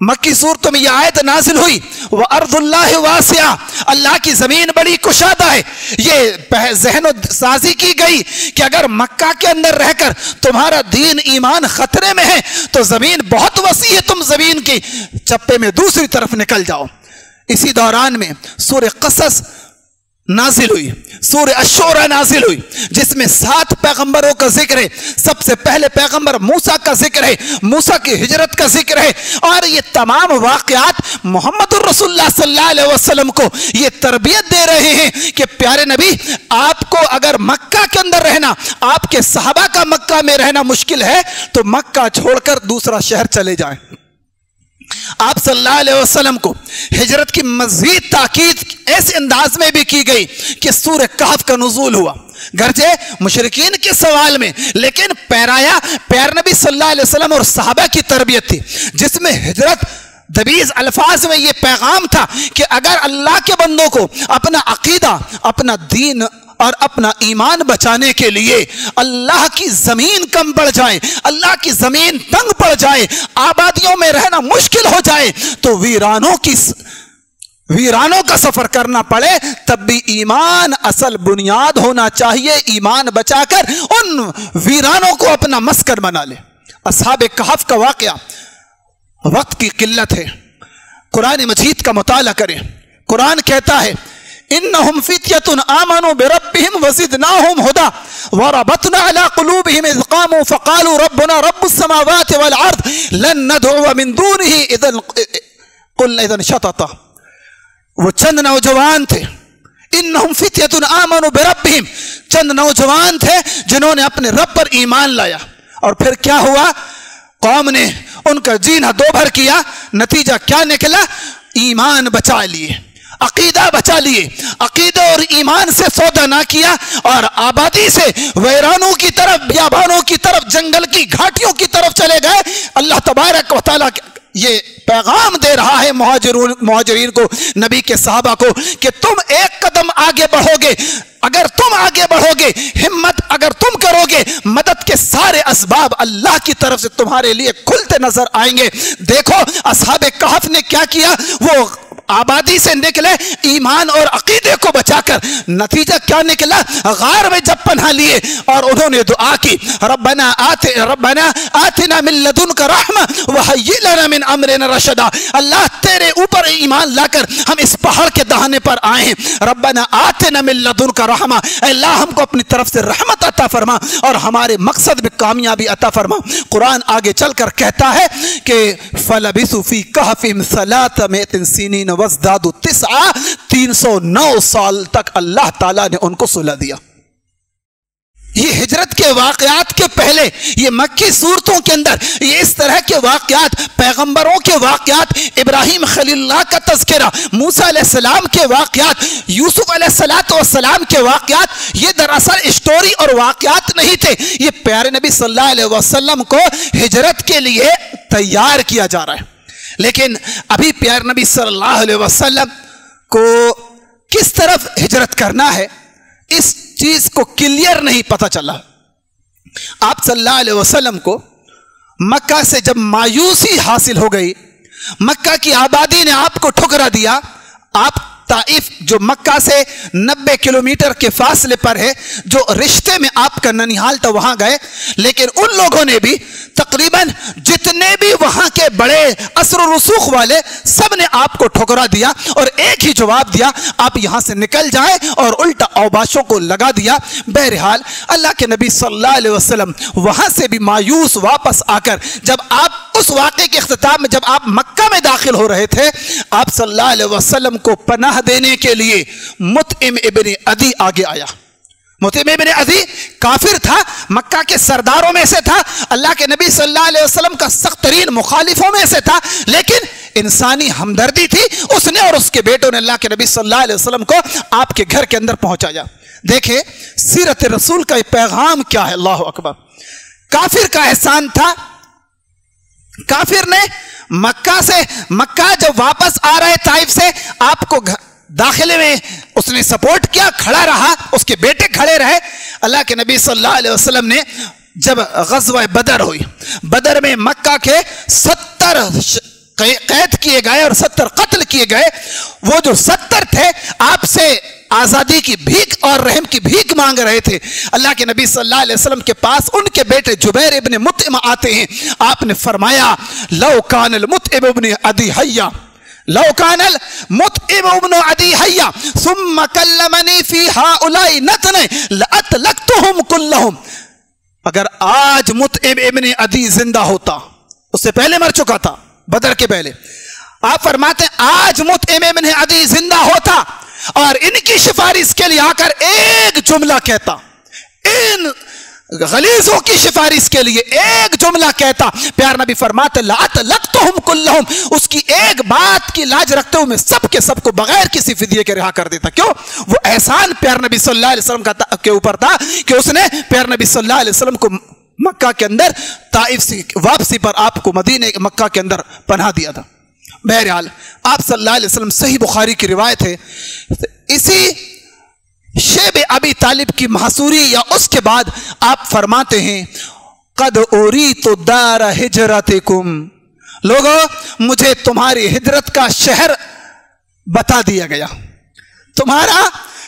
مکی صورتوں میں یہ آیت نازل ہوئی وَأَرْضُ اللَّهِ وَاسِعَةٌ، اللہ کی زمین بڑی کشادہ ہے. یہ ذہن و سازی کی گئی کہ اگر مکہ کے اندر رہ کر تمہارا دین ایمان خطرے میں ہے تو زمین بہت وسیع ہے، تم زمین کی چپے میں دوسری طرف نکل جاؤ. اسی دوران میں سورہ قصص نازل ہوئی، سورہ الشعراء نازل ہوئی، جس میں 7 پیغمبروں کا ذکر ہے. سب سے پہلے پیغمبر موسیٰ کا ذکر ہے، موسیٰ کی ہجرت کا ذکر ہے، اور یہ تمام واقعات محمد الرسول اللہ صلی اللہ علیہ وسلم کو یہ تربیت دے رہے ہیں کہ پیارے نبی، آپ کو اگر مکہ کے اندر رہنا، آپ کے صحابہ کا مکہ میں رہنا مشکل ہے تو مکہ چھوڑ کر دوسرا شہر چلے جائیں. آپ صلی اللہ علیہ وسلم کو ہجرت کی مزید تاکید ایسے انداز میں بھی کی گئی کہ سورہ کہف کا نزول ہوا، گرچہ مشرکین کے سوال میں، لیکن پیار نبی صلی اللہ علیہ وسلم اور صحابہ کی تربیت تھی، جس میں ہجرت دبیز الفاظ میں یہ پیغام تھا کہ اگر اللہ کے بندوں کو اپنا عقیدہ، اپنا دین اور اپنا ایمان بچانے کے لیے اللہ کی زمین کم پڑ جائے، اللہ کی زمین تنگ پڑ جائے، آبادیوں میں رہنا مشکل ہو جائے تو ویرانوں کا سفر کرنا پڑے، تب بھی ایمان اصل بنیاد ہونا چاہیے. ایمان بچا کر ان ویرانوں کو اپنا مسکن بنا لے. اصحاب کہف کا واقعہ، وقت کی قلت ہے، قرآن مجید کا مطالعہ کریں. قرآن کہتا ہے انہم فتیۃ آمنوا بربہم وزدناہم ہدی وربطنا علی قلوبہم اذ قاموا فقالوا ربنا رب السماوات والارض لن ندعو من دونہ اذا شططا. وہ چند نوجوان تھے، انہم فتیۃ آمنوا بربہم، چند نوجوان تھے جنہوں نے اپنے رب پر ایمان لایا، اور پھر کیا ہوا؟ قوم نے ان کا جینا دو بھر کیا. نتیجہ کیا نکلا؟ ایمان بچا لیے، عقیدہ بچا لیے، عقیدہ اور ایمان سے سودا نہ کیا، اور آبادی سے ویرانوں کی طرف، بیابانوں کی طرف، جنگل کی گھاٹیوں کی طرف چلے گئے. اللہ تبارک و تعالیٰ یہ پیغام دے رہا ہے مہاجرین کو، نبی کے صحابہ کو، کہ تم ایک قدم آگے بڑھو گے، اگر تم آگے بڑھو گے، ہمت اگر تم کرو گے، مدد کے سارے اسباب اللہ کی طرف سے تمہارے لیے کھلتے نظر آئیں گے. دیکھو اصحاب کہف نے کیا کیا، وہ آبادی سے نکلے ایمان اور عقیدے کو بچا کر. نتیجہ کیا نکلا؟ غار میں جب پناہ لیے اور انہوں نے دعا کی ربنا آتنا من لدنک رحمہ وہیئ لنا من امرنا رشدا. اللہ تیرے اوپر ایمان لا کر ہم اس پہاڑ کے دہانے پر آئے ہیں. ربنا آتنا من لدنک رحمہ، اللہ ہم کو اپنی طرف سے رحمت عطا فرما اور ہمارے مقصد میں کامیابی عطا فرما. قرآن آگے چل کر کہتا ہے کہ فلبثوا فی کہفہم 300 سنین وازدادوا 9، 309 سال تک اللہ تعالیٰ نے ان کو صلح دیا. یہ ہجرت کے واقعات کے پہلے یہ مکی صورتوں کے اندر یہ اس طرح کے واقعات، پیغمبروں کے واقعات، ابراہیم خلیل اللہ کا تذکرہ، موسیٰ علیہ السلام کے واقعات، یوسف علیہ السلام کے واقعات، یہ دراصل اسٹوری اور واقعات نہیں تھے. یہ پیارے نبی صلی اللہ علیہ وسلم کو ہجرت کے لیے تیار کیا جا رہا ہے. لیکن ابھی پیارے نبی صلی اللہ علیہ وسلم کو کس طرف ہجرت کرنا ہے اس چیز کو کلیئر نہیں پتہ چلا. آپ صلی اللہ علیہ وسلم کو مکہ سے جب مایوسی حاصل ہو گئی، مکہ کی آبادی نے آپ کو ٹھکرا دیا، آپ طائف جو مکہ سے 90 کلومیٹر کے فاصلے پر ہے، جو رشتے میں آپ کا ننیحال تھا، وہاں گئے. لیکن ان لوگوں نے بھی تقریباً جتنے بھی وہاں کے بڑے اثر و رسوخ والے، سب نے آپ کو ٹھکرا دیا اور ایک ہی جواب دیا، آپ یہاں سے نکل جائیں، اور الٹا اوباشوں کو لگا دیا. بہرحال اللہ کے نبی صلی اللہ علیہ وسلم وہاں سے بھی مایوس واپس آ کر، جب آپ اس واقعے کے اختتام میں جب آپ مکہ میں داخل ہو رہے تھے، آپ صلی اللہ علیہ وسلم کو پناہ دینے کے لیے مطعم ابن عدی آگے آیا. مطعم ابن عدی کافر تھا، مکہ کے سرداروں میں سے تھا، اللہ کے نبی صلی اللہ علیہ وسلم کا سخت ترین مخالفوں میں سے تھا، لیکن انسانی ہمدردی تھی، اس نے اور اس کے بیٹوں نے اللہ کے نبی صلی اللہ علیہ وسلم کو آپ کے گھر کے اندر پہنچایا. دیکھیں سیرت رسول کا پیغام کیا ہے. اللہ اکبر. کافر کا احسان تھا، کافر نے مکہ جب واپس آ رہے طائف سے، آپ کو داخلے میں اس نے سپورٹ کیا، کھڑا رہا، اس کے بیٹے کھڑے رہے. اللہ کے نبی صلی اللہ علیہ وسلم نے جب غزوہ بدر ہوئی، بدر میں مکہ کے قید کیے گئے اور 70 قتل کیے گئے، وہ جو 70 تھے آپ سے آزادی کی بھیک اور رحم کی بھیک مانگ رہے تھے۔ اللہ کے نبی صلی اللہ علیہ وسلم کے پاس ان کے بیٹے جبیر ابن مطعم آتے ہیں، آپ نے فرمایا لو کان المطعم ابن عدی حیا، لو کان المطعم ابن عدی حیا ثم کلمنی فی ہؤلاء نتن لأطلقتهم کلہم، اگر آج مطعم ابن عدی زندہ ہوتا، اس سے پہلے مر چکا تھا بدر کے پہلے، آپ فرماتے ہیں آج مطعم ابن عدی زندہ ہوتا اور ان کی سفارش کے لیے آ کر ایک جملہ کہتا، ان غلیظوں کی سفارش کے لیے ایک جملہ کہتا، پیار نبی فرماتے لأطلقتهم کلہم، اس کی ایک بات کی لاج رکھتے ہوئے میں سب کے سب کو بغیر کسی فدیے کے رہا کر دیتا۔ کیوں؟ وہ احسان پیار نبی صلی اللہ علیہ وسلم کے اوپر تھا کہ اس نے پیار نبی صلی اللہ علیہ وسلم کو مکہ کے اندر طائف سے واپسی پر آپ کو مدینہ مکہ کے اندر پناہ دیا تھا۔ بہرحال آپ صلی اللہ علیہ وسلم، صحیح بخاری کی روایت ہے، اسی شیب ابی طالب کی محصوری یا اس کے بعد آپ فرماتے ہیں قد اوریت دار ہجرتکم، لوگو مجھے تمہاری ہجرت کا شہر بتا دیا گیا، تمہارا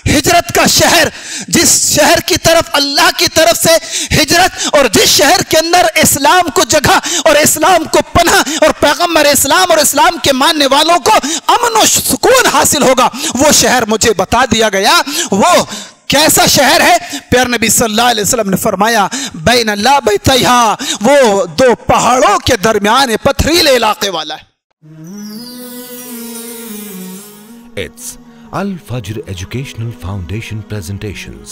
ہجرت کا شہر، جس شہر کی طرف اللہ کی طرف سے ہجرت اور جس شہر کے اندر اسلام کو جگہ اور اسلام کو پناہ اور پیغمبر اسلام اور اسلام کے ماننے والوں کو امن و سکون حاصل ہوگا، وہ شہر مجھے بتا دیا گیا۔ وہ کیسا شہر ہے؟ پیار نبی صلی اللہ علیہ وسلم نے فرمایا بین اللہ بیتہا، وہ 2 پہاڑوں کے درمیان پتھریلے علاقے والا ہے۔ It's Al Fajr Educational Foundation presentations.